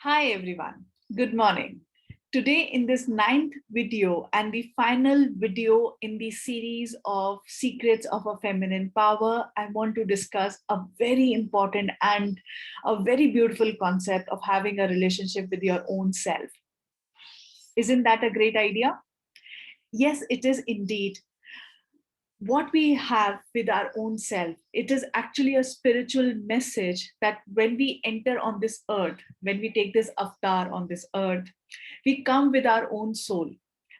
Hi everyone, good morning. Today in this ninth video and the final video in the series of Secrets of a Feminine Power, I want to discuss a very important and a very beautiful concept of having a relationship with your own self. Isn't that a great idea? Yes, it is indeed. What we have with our own self, it is actually a spiritual message that when we enter on this earth, when we take this avatar on this earth, we come with our own soul.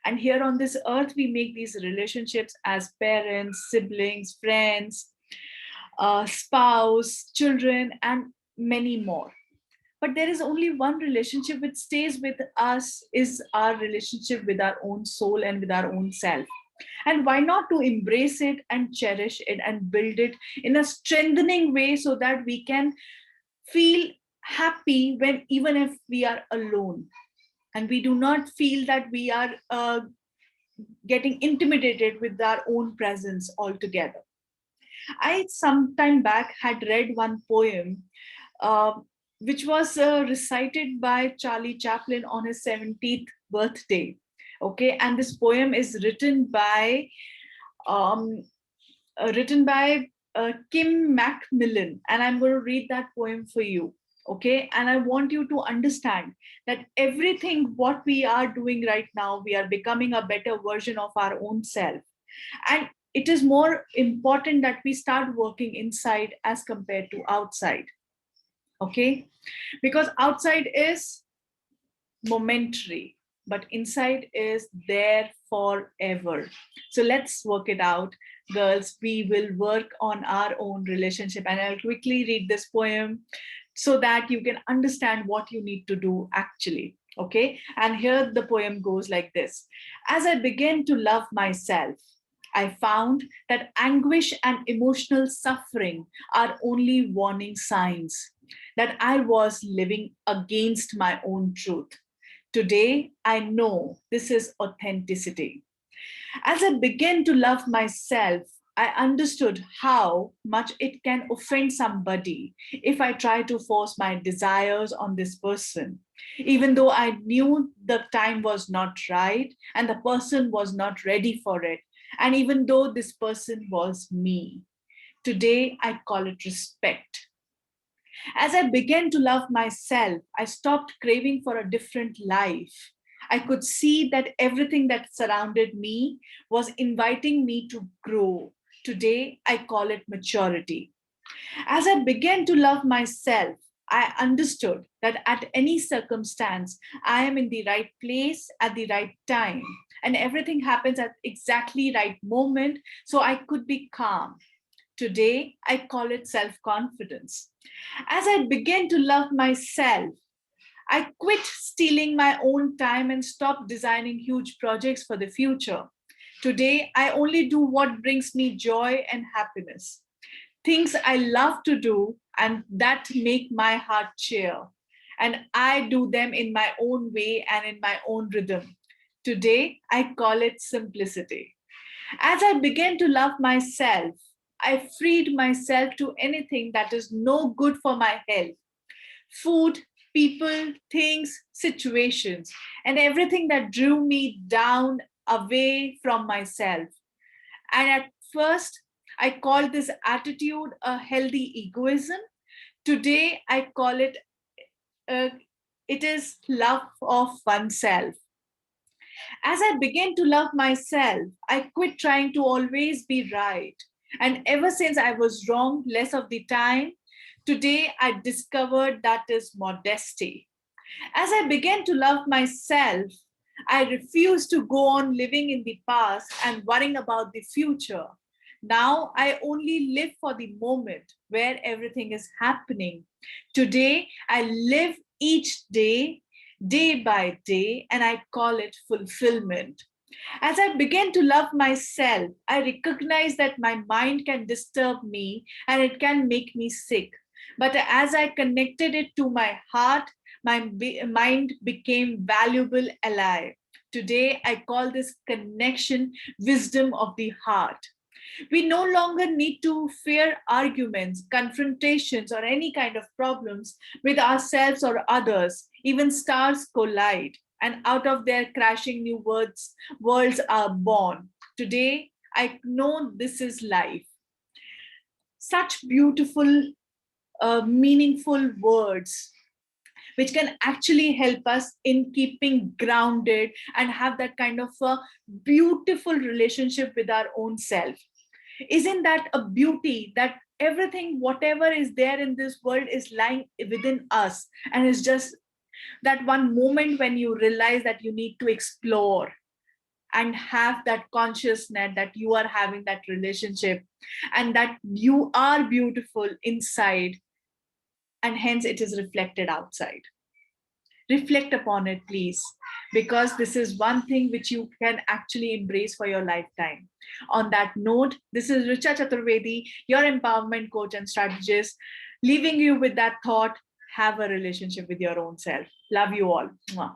And here on this earth, we make these relationships as parents, siblings, friends, spouse, children, and many more. But there is only one relationship which stays with us, is our relationship with our own soul and with our own self. And why not to embrace it and cherish it and build it in a strengthening way so that we can feel happy when even if we are alone and we do not feel that we are getting intimidated with our own presence altogether. I some time back had read one poem uh, which was recited by Charlie Chaplin on his 70th birthday. Okay, and this poem is um, written by Kim Macmillan, and I'm going to read that poem for you. Okay, and I want you to understand that everything what we are doing right now, we are becoming a better version of our own self, and it is more important that we start working inside as compared to outside. Okay, because outside is momentary, but inside is there forever. So let's work it out, girls. We will work on our own relationship, and I'll quickly read this poem so that you can understand what you need to do actually. Okay, and here the poem goes like this. As I began to love myself, I found that anguish and emotional suffering are only warning signs that I was living against my own truth. Today, I know this is authenticity. As I began to love myself, I understood how much it can offend somebody if I try to force my desires on this person, even though I knew the time was not right and the person was not ready for it, and even though this person was me. Today, I call it respect. As I began to love myself, I stopped craving for a different life. I could see that everything that surrounded me was inviting me to grow. Today, I call it maturity. As I began to love myself, I understood that at any circumstance, I am in the right place at the right time. And everything happens at exactly right moment, so I could be calm. Today, I call it self confidence. As I began to love myself, I quit stealing my own time and stopped designing huge projects for the future. Today, I only do what brings me joy and happiness. Things I love to do and that make my heart cheer. And I do them in my own way and in my own rhythm. Today, I call it simplicity. As I began to love myself, I freed myself to anything that is no good for my health. Food, people, things, situations, and everything that drew me down away from myself. And at first, I called this attitude a healthy egoism. Today, I call it uh, it is love of oneself. As I began to love myself, I quit trying to always be right. And ever since I was wrong less of the time, today I discovered that is modesty. As I began to love myself, I refused to go on living in the past and worrying about the future. Now I only live for the moment where everything is happening. Today I live each day, day by day, and I call it fulfillment. As I began to love myself, I recognize that my mind can disturb me and it can make me sick. But as I connected it to my heart, my mind became valuable ally. Today, I call this connection wisdom of the heart. We no longer need to fear arguments, confrontations, or any kind of problems with ourselves or others. Even stars collide, and out of their crashing new worlds are born. Today, I know this is life. Such beautiful, meaningful words which can actually help us in keeping grounded and have that kind of a beautiful relationship with our own self. Isn't that a beauty, that everything whatever is there in this world is lying within us, and it's just that one moment when you realize that you need to explore and have that consciousness that you are having that relationship and that you are beautiful inside, and hence it is reflected outside. Reflect upon it, please, because this is one thing which you can actually embrace for your lifetime. On that note, this is Richa Chaturvedi, your empowerment coach and strategist, leaving you with that thought: have a relationship with your own self. Love you all. Mwah.